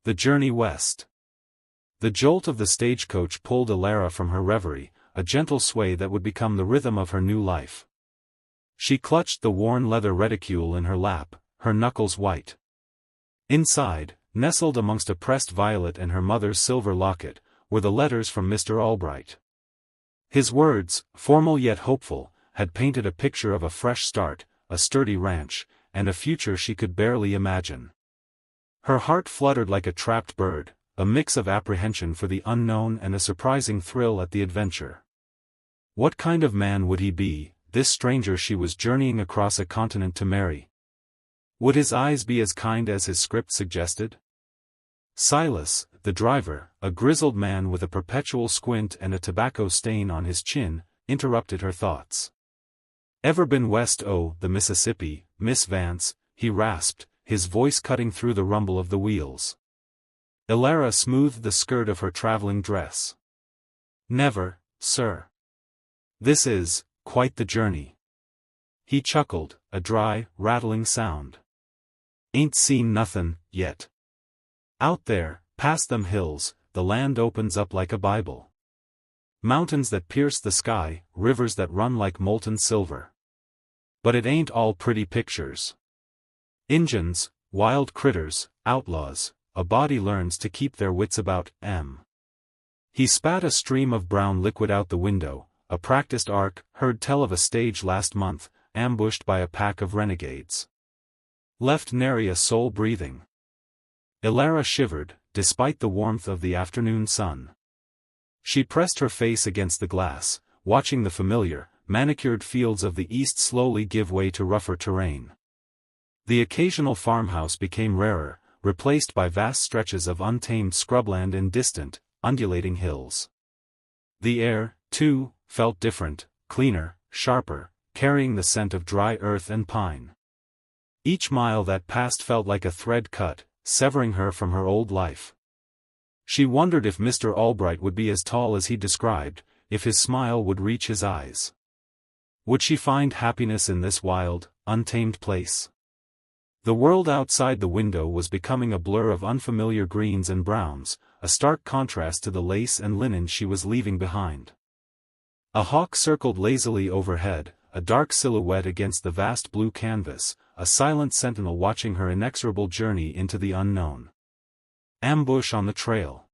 The journey west. The jolt of the stagecoach pulled Elara from her reverie, a gentle sway that would become the rhythm of her new life. She clutched the worn leather reticule in her lap, her knuckles white. Inside, nestled amongst a pressed violet and her mother's silver locket, were the letters from Mr. Albright. His words, formal yet hopeful, had painted a picture of a fresh start, a sturdy ranch, and a future she could barely imagine. Her heart fluttered like a trapped bird, a mix of apprehension for the unknown and a surprising thrill at the adventure. What kind of man would he be, this stranger she was journeying across a continent to marry? Would his eyes be as kind as his script suggested? Silas, the driver, a grizzled man with a perpetual squint and a tobacco stain on his chin, interrupted her thoughts. "Ever been west o' the Mississippi, Miss Vance?" he rasped, his voice cutting through the rumble of the wheels. Elara smoothed the skirt of her traveling dress. "Never, sir. This is quite the journey." He chuckled, a dry, rattling sound. "Ain't seen nothin' yet. Out there, past them hills, the land opens up like a Bible. Mountains that pierce the sky, rivers that run like molten silver. But it ain't all pretty pictures. Injuns, wild critters, outlaws, a body learns to keep their wits about 'em." He spat a stream of brown liquid out the window, a practiced arc, heard tell of a stage last month, ambushed by a pack of renegades. Left nary a soul breathing. Elara shivered, despite the warmth of the afternoon sun. She pressed her face against the glass, watching the familiar, manicured fields of the east slowly give way to rougher terrain. The occasional farmhouse became rarer, replaced by vast stretches of untamed scrubland in distant, undulating hills. The air, too, felt different, cleaner, sharper, carrying the scent of dry earth and pine. Each mile that passed felt like a thread cut, severing her from her old life. She wondered if Mr. Albright would be as tall as he described, if his smile would reach his eyes. Would she find happiness in this wild, untamed place? The world outside the window was becoming a blur of unfamiliar greens and browns, a stark contrast to the lace and linen she was leaving behind. A hawk circled lazily overhead, a dark silhouette against the vast blue canvas, a silent sentinel watching her inexorable journey into the unknown. Ambush on the trail.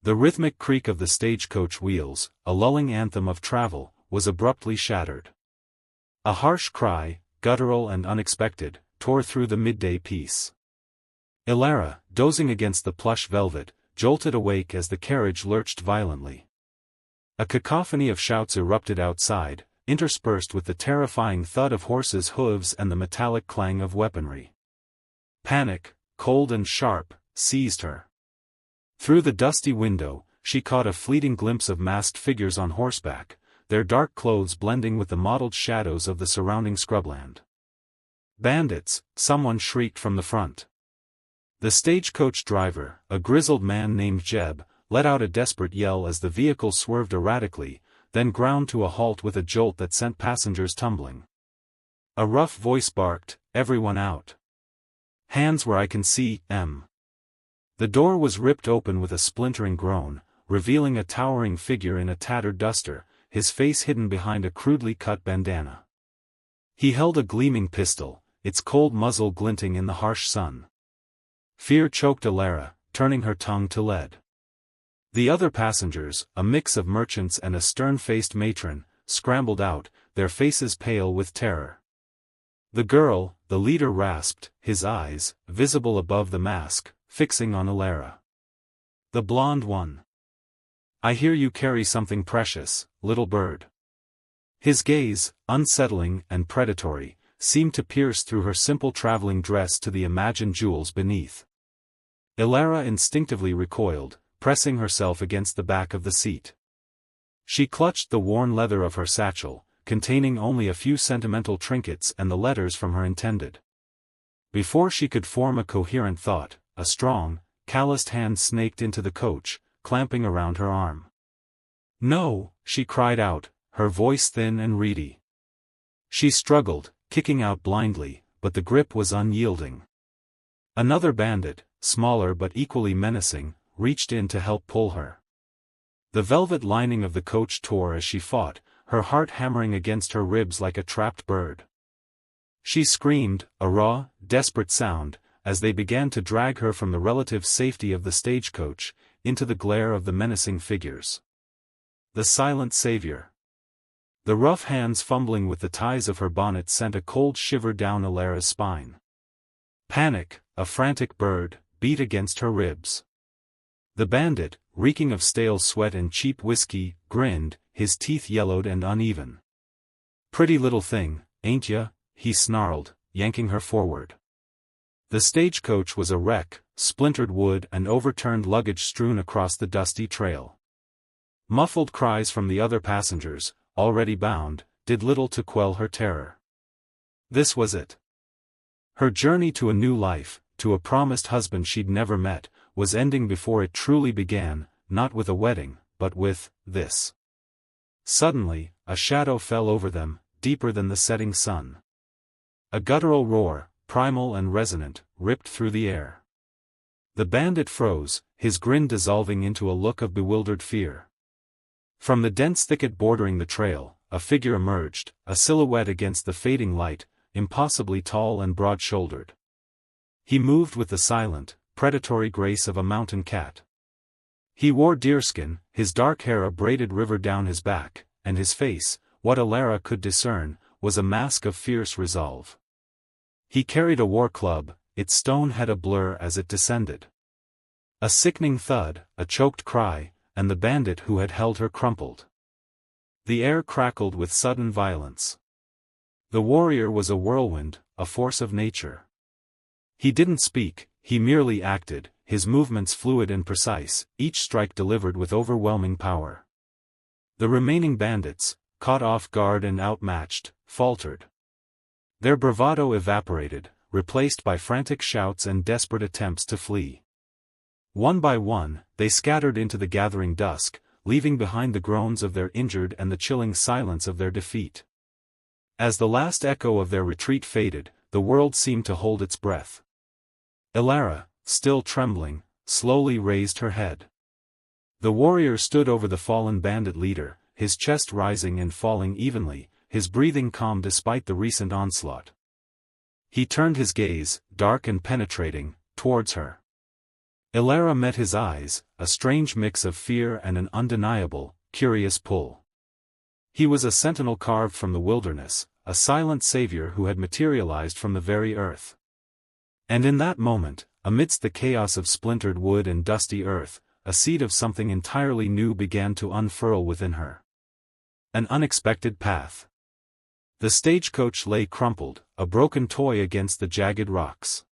The rhythmic creak of the stagecoach wheels, a lulling anthem of travel, was abruptly shattered. A harsh cry, guttural and unexpected, tore through the midday peace. Elara, dozing against the plush velvet, jolted awake as the carriage lurched violently. A cacophony of shouts erupted outside, interspersed with the terrifying thud of horses' hooves and the metallic clang of weaponry. Panic, cold and sharp, seized her. Through the dusty window, she caught a fleeting glimpse of masked figures on horseback, their dark clothes blending with the mottled shadows of the surrounding scrubland. "Bandits!" someone shrieked from the front. The stagecoach driver, a grizzled man named Jeb, let out a desperate yell as the vehicle swerved erratically, then ground to a halt with a jolt that sent passengers tumbling. A rough voice barked, "Everyone out. Hands where I can see, em." The door was ripped open with a splintering groan, revealing a towering figure in a tattered duster, his face hidden behind a crudely cut bandana. He held a gleaming pistol, its cold muzzle glinting in the harsh sun. Fear choked Elara, turning her tongue to lead. The other passengers, a mix of merchants and a stern-faced matron, scrambled out, their faces pale with terror. The girl, the leader rasped, his eyes, visible above the mask, fixing on Elara. "The blonde one. I hear you carry something precious, little bird." His gaze, unsettling and predatory, seemed to pierce through her simple traveling dress to the imagined jewels beneath. Elara instinctively recoiled, pressing herself against the back of the seat. She clutched the worn leather of her satchel, containing only a few sentimental trinkets and the letters from her intended. Before she could form a coherent thought, a strong, calloused hand snaked into the coach, clamping around her arm. "No!" she cried out, her voice thin and reedy. She struggled, kicking out blindly, but the grip was unyielding. Another bandit, smaller but equally menacing, reached in to help pull her. The velvet lining of the coach tore as she fought, her heart hammering against her ribs like a trapped bird. She screamed, a raw, desperate sound, as they began to drag her from the relative safety of the stagecoach, into the glare of the menacing figures. The silent savior. The rough hands fumbling with the ties of her bonnet sent a cold shiver down Alara's spine. Panic, a frantic bird, beat against her ribs. The bandit, reeking of stale sweat and cheap whiskey, grinned, his teeth yellowed and uneven. "Pretty little thing, ain't ya?" he snarled, yanking her forward. The stagecoach was a wreck, splintered wood and overturned luggage strewn across the dusty trail. Muffled cries from the other passengers, already bound, did little to quell her terror. This was it. Her journey to a new life, to a promised husband she'd never met, was ending before it truly began, not with a wedding, but with this. Suddenly, a shadow fell over them, deeper than the setting sun. A guttural roar, primal and resonant, ripped through the air. The bandit froze, his grin dissolving into a look of bewildered fear. From the dense thicket bordering the trail, a figure emerged, a silhouette against the fading light, impossibly tall and broad-shouldered. He moved with the silent, predatory grace of a mountain cat. He wore deerskin, his dark hair a braided river down his back, and his face, what Alara could discern, was a mask of fierce resolve. He carried a war club, its stone head a blur as it descended. A sickening thud, a choked cry, and the bandit who had held her crumpled. The air crackled with sudden violence. The warrior was a whirlwind, a force of nature. He didn't speak, he merely acted, his movements fluid and precise, each strike delivered with overwhelming power. The remaining bandits, caught off guard and outmatched, faltered. Their bravado evaporated, replaced by frantic shouts and desperate attempts to flee. One by one, they scattered into the gathering dusk, leaving behind the groans of their injured and the chilling silence of their defeat. As the last echo of their retreat faded, the world seemed to hold its breath. Alara, still trembling, slowly raised her head. The warrior stood over the fallen bandit leader, his chest rising and falling evenly, his breathing calm despite the recent onslaught. He turned his gaze, dark and penetrating, towards her. Alara met his eyes, a strange mix of fear and an undeniable, curious pull. He was a sentinel carved from the wilderness, a silent savior who had materialized from the very earth. And in that moment, amidst the chaos of splintered wood and dusty earth, a seed of something entirely new began to unfurl within her. An unexpected path. The stagecoach lay crumpled, a broken toy against the jagged rocks.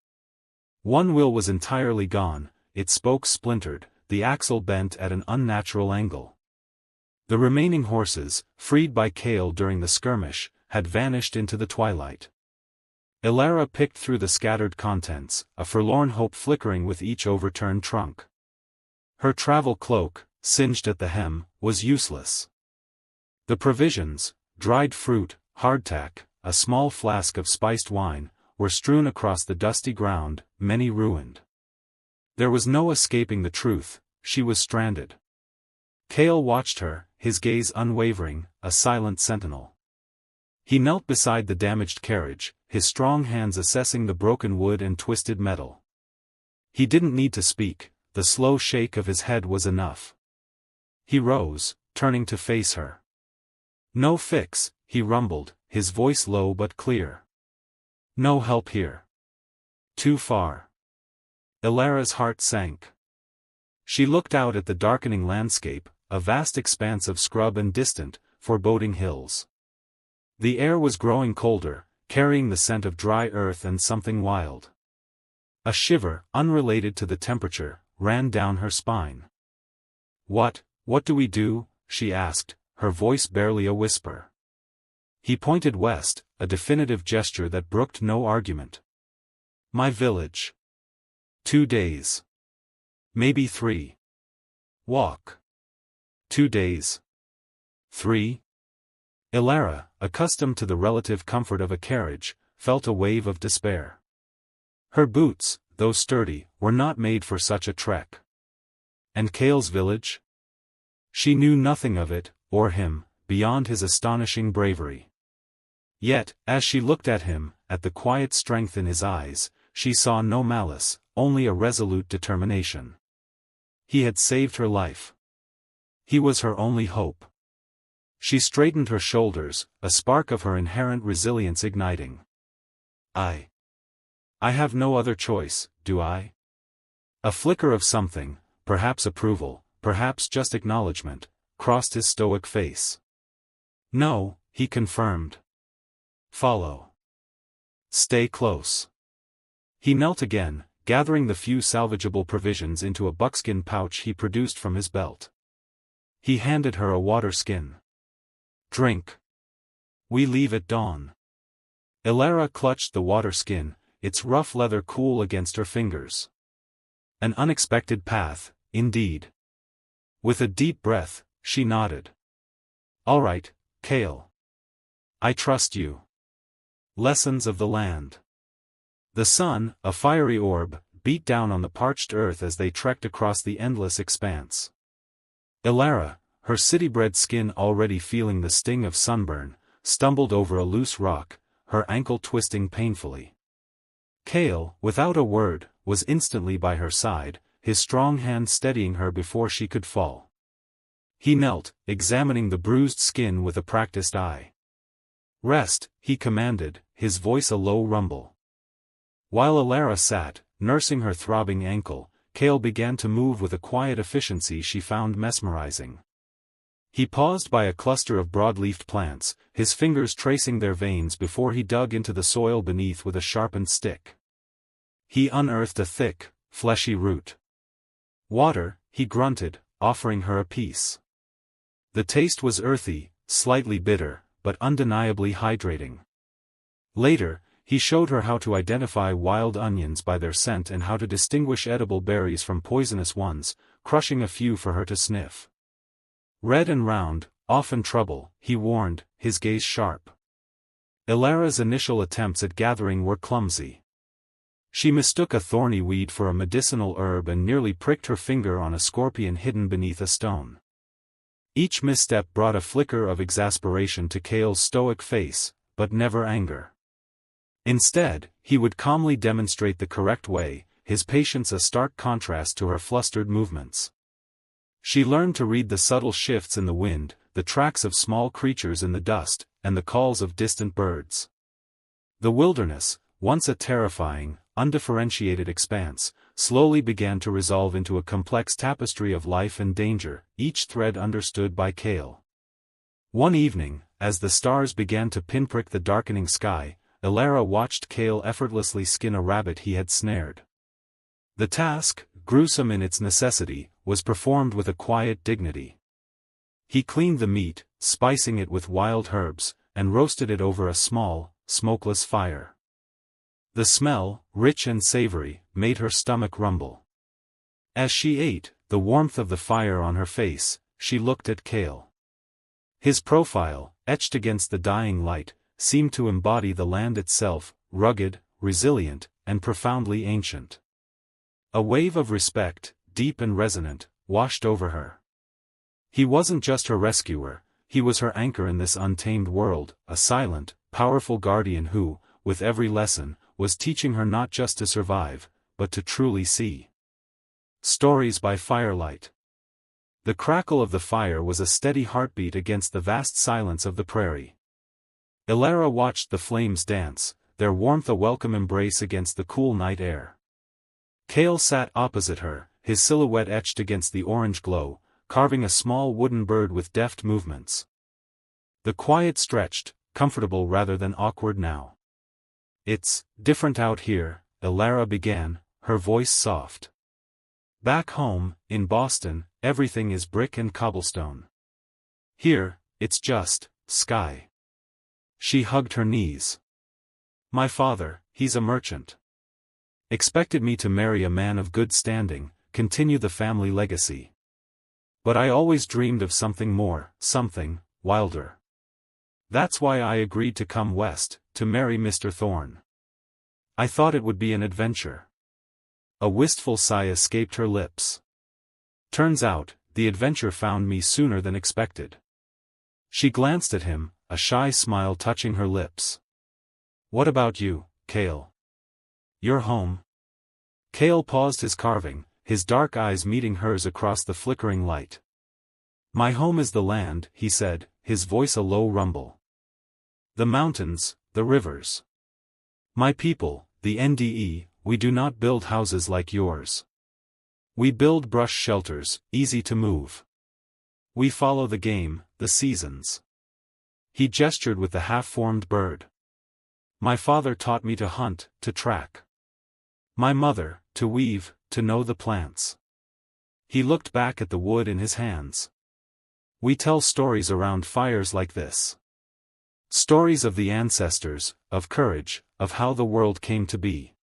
One wheel was entirely gone, its spokes splintered, the axle bent at an unnatural angle. The remaining horses, freed by Kale during the skirmish, had vanished into the twilight. Alara picked through the scattered contents, a forlorn hope flickering with each overturned trunk. Her travel cloak, singed at the hem, was useless. The provisions, dried fruit, hardtack, a small flask of spiced wine, were strewn across the dusty ground, many ruined. There was no escaping the truth, she was stranded. Kale watched her, his gaze unwavering, a silent sentinel. He knelt beside the damaged carriage, his strong hands assessing the broken wood and twisted metal. He didn't need to speak, the slow shake of his head was enough. He rose, turning to face her. "No fix," he rumbled, his voice low but clear. "No help here. Too far." Alara's heart sank. She looked out at the darkening landscape, a vast expanse of scrub and distant, foreboding hills. The air was growing colder, carrying the scent of dry earth and something wild. A shiver, unrelated to the temperature, ran down her spine. What do we do?" she asked, her voice barely a whisper. He pointed west, a definitive gesture that brooked no argument. "My village. 2 days. Maybe 3. Walk. 2 days. 3. Alara, accustomed to the relative comfort of a carriage, felt a wave of despair. Her boots, though sturdy, were not made for such a trek. And Cale's village? She knew nothing of it, or him, beyond his astonishing bravery. Yet, as she looked at him, at the quiet strength in his eyes, she saw no malice, only a resolute determination. He had saved her life. He was her only hope. She straightened her shoulders, a spark of her inherent resilience igniting. I have no other choice, do I? A flicker of something, perhaps approval, perhaps just acknowledgement, crossed his stoic face. No, he confirmed. Follow. Stay close. He knelt again, gathering the few salvageable provisions into a buckskin pouch he produced from his belt. He handed her a water skin. Drink. We leave at dawn. Elara clutched the water skin, its rough leather cool against her fingers. An unexpected path, indeed. With a deep breath, she nodded. All right, Cale. I trust you. Lessons of the land. The sun, a fiery orb, beat down on the parched earth as they trekked across the endless expanse. Elara, her city-bred skin already feeling the sting of sunburn, stumbled over a loose rock, her ankle twisting painfully. Cale, without a word, was instantly by her side, his strong hand steadying her before she could fall. He knelt, examining the bruised skin with a practiced eye. Rest, he commanded, his voice a low rumble. While Elara sat, nursing her throbbing ankle, Cale began to move with a quiet efficiency she found mesmerizing. He paused by a cluster of broad-leafed plants, his fingers tracing their veins before he dug into the soil beneath with a sharpened stick. He unearthed a thick, fleshy root. Water, he grunted, offering her a piece. The taste was earthy, slightly bitter, but undeniably hydrating. Later, he showed her how to identify wild onions by their scent and how to distinguish edible berries from poisonous ones, crushing a few for her to sniff. Red and round, often trouble, he warned, his gaze sharp. Elara's initial attempts at gathering were clumsy. She mistook a thorny weed for a medicinal herb and nearly pricked her finger on a scorpion hidden beneath a stone. Each misstep brought a flicker of exasperation to Cale's stoic face, but never anger. Instead, he would calmly demonstrate the correct way, his patience a stark contrast to her flustered movements. She learned to read the subtle shifts in the wind, the tracks of small creatures in the dust, and the calls of distant birds. The wilderness, once a terrifying, undifferentiated expanse, slowly began to resolve into a complex tapestry of life and danger, each thread understood by Cale. One evening, as the stars began to pinprick the darkening sky, Elara watched Cale effortlessly skin a rabbit he had snared. The task, gruesome in its necessity, was performed with a quiet dignity. He cleaned the meat, spicing it with wild herbs, and roasted it over a small, smokeless fire. The smell, rich and savory, made her stomach rumble. As she ate, the warmth of the fire on her face, she looked at Cale. His profile, etched against the dying light, seemed to embody the land itself, rugged, resilient, and profoundly ancient. A wave of respect, deep and resonant, washed over her. He wasn't just her rescuer, he was her anchor in this untamed world, a silent, powerful guardian who, with every lesson, was teaching her not just to survive, but to truly see. Stories by Firelight. The crackle of the fire was a steady heartbeat against the vast silence of the prairie. Elara watched the flames dance, their warmth a welcome embrace against the cool night air. Cale sat opposite her, his silhouette etched against the orange glow, carving a small wooden bird with deft movements. The quiet stretched, comfortable rather than awkward now. "It's different out here," Elara began, her voice soft. "Back home, in Boston, everything is brick and cobblestone. Here, it's just sky." She hugged her knees. "My father, he's a merchant. Expected me to marry a man of good standing, continue the family legacy. But I always dreamed of something more, something wilder. That's why I agreed to come west, to marry Mr. Thorne. I thought it would be an adventure. A wistful sigh escaped her lips. Turns out, the adventure found me sooner than expected. She glanced at him, a shy smile touching her lips. What about you, Cale? You're home? Cale paused his carving, his dark eyes meeting hers across the flickering light. My home is the land, he said, his voice a low rumble. The mountains, the rivers. My people, the NDE, we do not build houses like yours. We build brush shelters, easy to move. We follow the game, the seasons. He gestured with the half-formed bird. My father taught me to hunt, to track. My mother, to weave, to know the plants. He looked back at the wood in his hands. We tell stories around fires like this. Stories of the ancestors, of courage, of how the world came to be.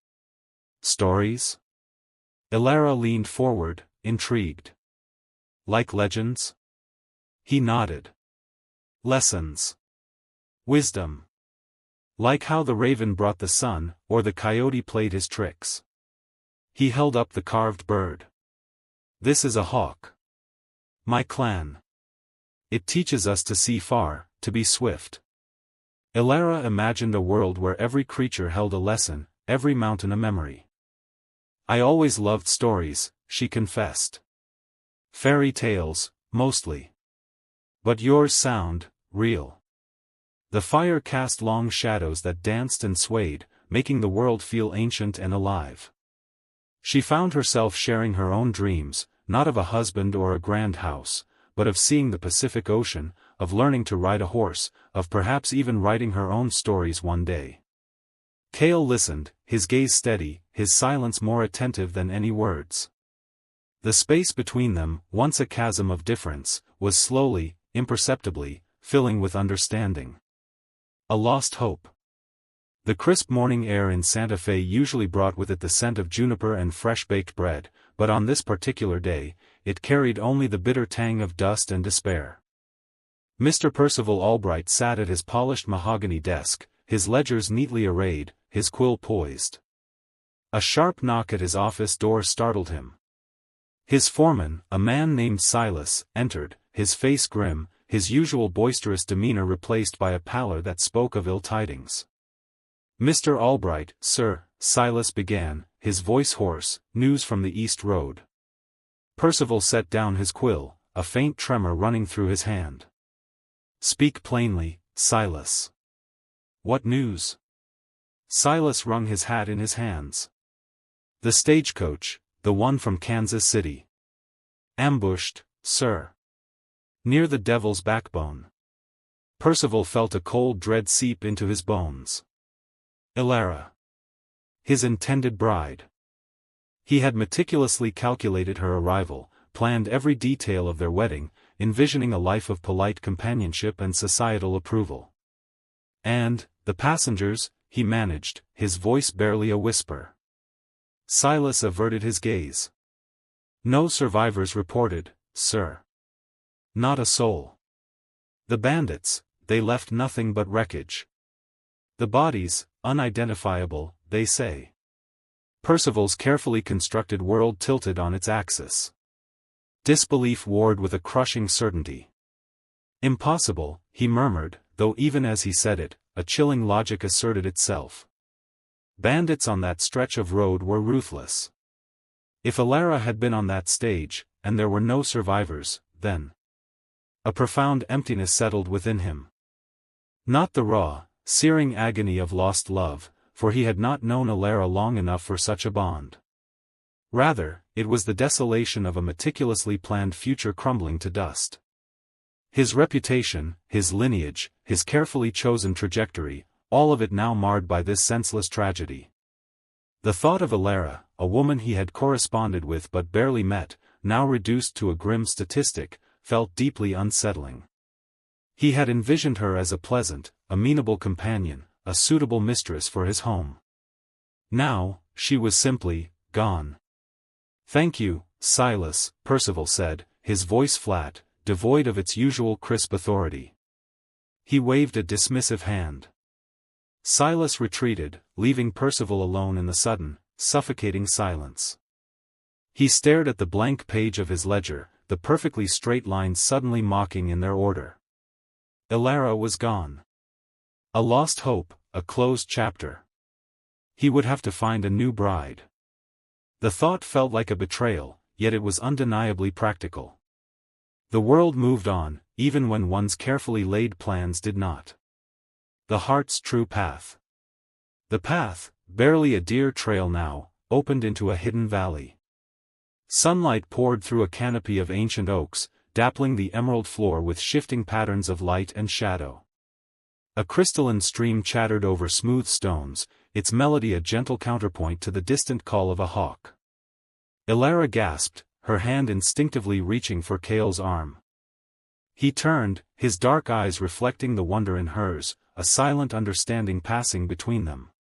Stories? Elara leaned forward, intrigued. Like legends? He nodded. Lessons. Wisdom. Like how the raven brought the sun, or the coyote played his tricks. He held up the carved bird. This is a hawk. My clan. It teaches us to see far, to be swift. Elara imagined a world where every creature held a lesson, every mountain a memory. I always loved stories, she confessed. Fairy tales, mostly. But yours sound real. The fire cast long shadows that danced and swayed, making the world feel ancient and alive. She found herself sharing her own dreams, not of a husband or a grand house, but of seeing the Pacific Ocean, of learning to ride a horse, of perhaps even writing her own stories one day. Cale listened, his gaze steady, his silence more attentive than any words. The space between them, once a chasm of difference, was slowly, imperceptibly, filling with understanding. A lost hope. The crisp morning air in Santa Fe usually brought with it the scent of juniper and fresh-baked bread, but on this particular day, it carried only the bitter tang of dust and despair. Mr. Percival Albright sat at his polished mahogany desk, his ledgers neatly arrayed, his quill poised. A sharp knock at his office door startled him. His foreman, a man named Silas, entered, his face grim, his usual boisterous demeanor replaced by a pallor that spoke of ill tidings. Mr. Albright, sir, Silas began, his voice hoarse, news from the East Road. Percival set down his quill, a faint tremor running through his hand. Speak plainly, Silas. What news? Silas wrung his hat in his hands. The stagecoach, the one from Kansas City. Ambushed, sir. Near the Devil's Backbone. Percival felt a cold dread seep into his bones. Elara. His intended bride. He had meticulously calculated her arrival, planned every detail of their wedding, envisioning a life of polite companionship and societal approval. And, the passengers, he managed, his voice barely a whisper. Silas averted his gaze. No survivors reported, sir. Not a soul. The bandits, they left nothing but wreckage. The bodies, unidentifiable, they say. Percival's carefully constructed world tilted on its axis. Disbelief warred with a crushing certainty. Impossible, he murmured, though even as he said it, a chilling logic asserted itself. Bandits on that stretch of road were ruthless. If Elara had been on that stage, and there were no survivors, then a profound emptiness settled within him. Not the raw, searing agony of lost love, for he had not known Elara long enough for such a bond. Rather, it was the desolation of a meticulously planned future crumbling to dust. His reputation, his lineage, his carefully chosen trajectory, all of it now marred by this senseless tragedy. The thought of Elara, a woman he had corresponded with but barely met, now reduced to a grim statistic, felt deeply unsettling. He had envisioned her as a pleasant, amenable companion, a suitable mistress for his home. Now, she was simply gone. Thank you, Silas, Percival said, his voice flat, devoid of its usual crisp authority. He waved a dismissive hand. Silas retreated, leaving Percival alone in the sudden, suffocating silence. He stared at the blank page of his ledger, the perfectly straight lines suddenly mocking in their order. Elara was gone. A lost hope, a closed chapter. He would have to find a new bride. The thought felt like a betrayal, yet it was undeniably practical. The world moved on, even when one's carefully laid plans did not. The heart's true path. The path, barely a deer trail now, opened into a hidden valley. Sunlight poured through a canopy of ancient oaks, dappling the emerald floor with shifting patterns of light and shadow. A crystalline stream chattered over smooth stones, its melody a gentle counterpoint to the distant call of a hawk. Elara gasped, her hand instinctively reaching for Cale's arm. He turned, his dark eyes reflecting the wonder in hers, a silent understanding passing between them.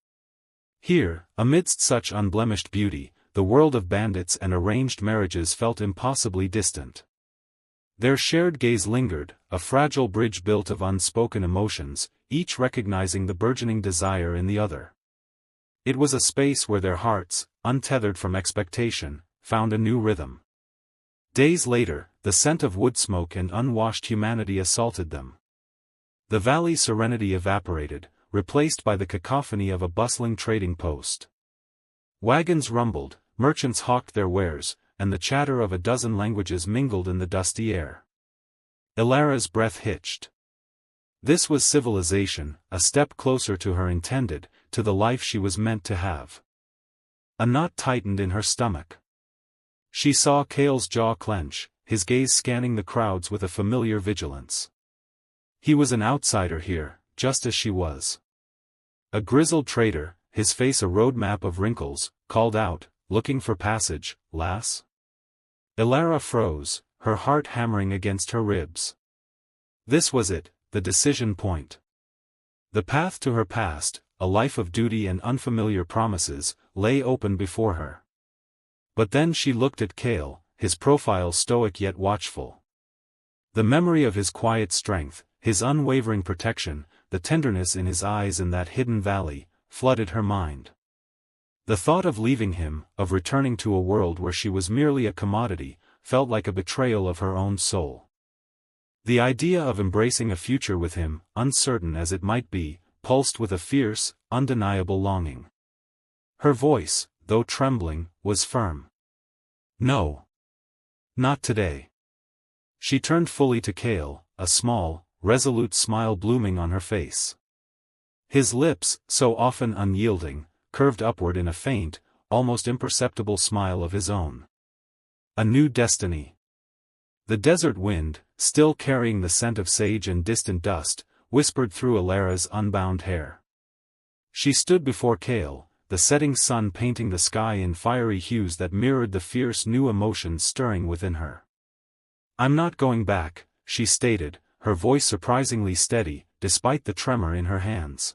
Here, amidst such unblemished beauty, the world of bandits and arranged marriages felt impossibly distant. Their shared gaze lingered, a fragile bridge built of unspoken emotions, each recognizing the burgeoning desire in the other. It was a space where their hearts, untethered from expectation, found a new rhythm. Days later, the scent of wood smoke and unwashed humanity assaulted them. The valley's serenity evaporated, replaced by the cacophony of a bustling trading post. Wagons rumbled, merchants hawked their wares, and the chatter of a dozen languages mingled in the dusty air. Elara's breath hitched. This was civilization, a step closer to her intended, to the life she was meant to have. A knot tightened in her stomach. She saw Cale's jaw clench, his gaze scanning the crowds with a familiar vigilance. He was an outsider here, just as she was. A grizzled trader, his face a roadmap of wrinkles, called out, "Looking for passage, lass?" Elara froze, her heart hammering against her ribs. This was it, the decision point. The path to her past, a life of duty and unfamiliar promises, lay open before her. But then she looked at Cale, his profile stoic yet watchful. The memory of his quiet strength, his unwavering protection, the tenderness in his eyes in that hidden valley, flooded her mind. The thought of leaving him, of returning to a world where she was merely a commodity, felt like a betrayal of her own soul. The idea of embracing a future with him, uncertain as it might be, pulsed with a fierce, undeniable longing. Her voice, though trembling, was firm. "No. Not today." She turned fully to Cale, a small, resolute smile blooming on her face. His lips, so often unyielding, curved upward in a faint, almost imperceptible smile of his own. A new destiny. The desert wind, still carrying the scent of sage and distant dust, whispered through Elara's unbound hair. She stood before Cale, the setting sun painting the sky in fiery hues that mirrored the fierce new emotions stirring within her. "I'm not going back," she stated, her voice surprisingly steady, despite the tremor in her hands.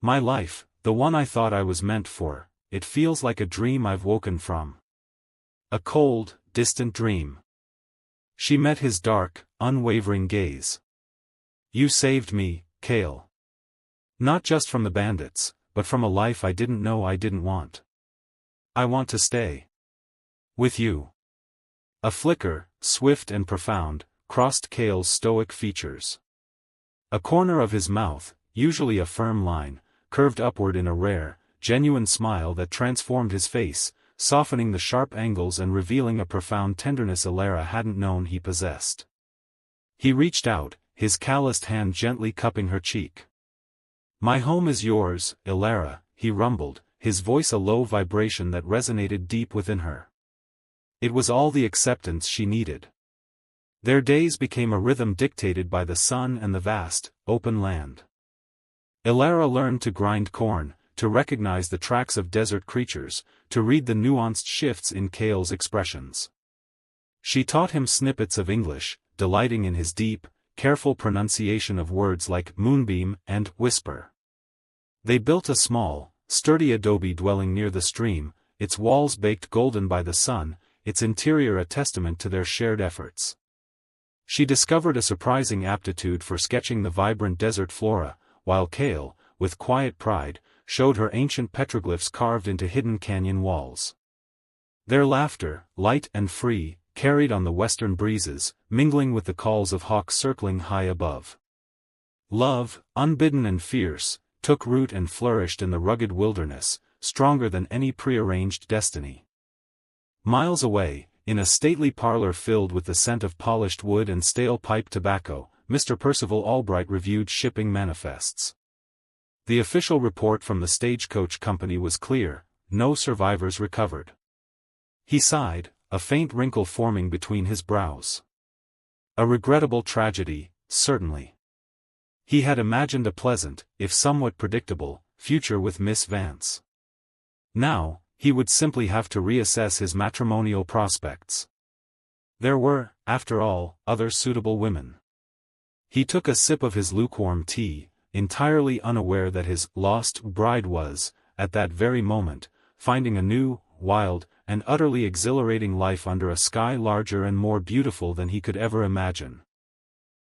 "My life, the one I thought I was meant for, it feels like a dream I've woken from. A cold, distant dream." She met his dark, unwavering gaze. "You saved me, Cale. Not just from the bandits, but from a life I didn't know I didn't want. I want to stay with you." A flicker, swift and profound, crossed Cale's stoic features. A corner of his mouth, usually a firm line, curved upward in a rare, genuine smile that transformed his face, softening the sharp angles and revealing a profound tenderness Elara hadn't known he possessed. He reached out, his calloused hand gently cupping her cheek. "My home is yours, Elara," he rumbled, his voice a low vibration that resonated deep within her. It was all the acceptance she needed. Their days became a rhythm dictated by the sun and the vast, open land. Elara learned to grind corn, to recognize the tracks of desert creatures, to read the nuanced shifts in Cale's expressions. She taught him snippets of English, delighting in his deep, careful pronunciation of words like moonbeam and whisper. They built a small, sturdy adobe dwelling near the stream, its walls baked golden by the sun, its interior a testament to their shared efforts. She discovered a surprising aptitude for sketching the vibrant desert flora, while Cale, with quiet pride, showed her ancient petroglyphs carved into hidden canyon walls. Their laughter, light and free, carried on the western breezes, mingling with the calls of hawks circling high above. Love, unbidden and fierce, took root and flourished in the rugged wilderness, stronger than any prearranged destiny. Miles away, in a stately parlor filled with the scent of polished wood and stale pipe tobacco, Mr. Percival Albright reviewed shipping manifests. The official report from the stagecoach company was clear: no survivors recovered. He sighed, a faint wrinkle forming between his brows. A regrettable tragedy, certainly. He had imagined a pleasant, if somewhat predictable, future with Miss Vance. Now, he would simply have to reassess his matrimonial prospects. There were, after all, other suitable women. He took a sip of his lukewarm tea, entirely unaware that his lost bride was, at that very moment, finding a new, wild, and utterly exhilarating life under a sky larger and more beautiful than he could ever imagine.